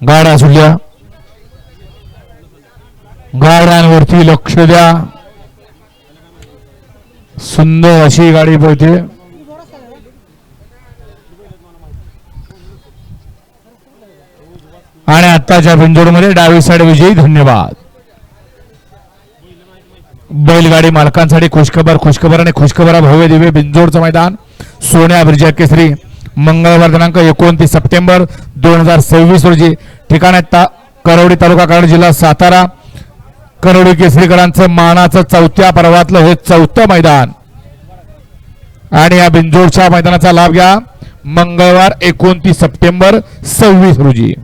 गाड्या सुटल्या, गाड्यांवरती लक्ष द्या. सुंदर अशी गाडी पळते. आणि आत्ताच्या बिंजोडमध्ये डावी साइड विजयी. धन्यवाद. बैलगाडी मालकांसाठी खुशखबर खुशखबर आणि खुशखबर. भव्य दिव्य बिंजोडचं मैदान सोन्या बिर्जा केसरी मंगळवार दिनांक 29 सप्टेंबर 2026 रोजी. ठिकाण करवडी तालुका कराड जिल्हा सातारा. करवडी केसरीकरांचं मानाचं चौथ्या पर्वातलं हे चौथं मैदान. आणि या बिंजोडच्या मैदानाचा लाभ घ्या. मंगळवार 29 सप्टेंबर 26 रोजी.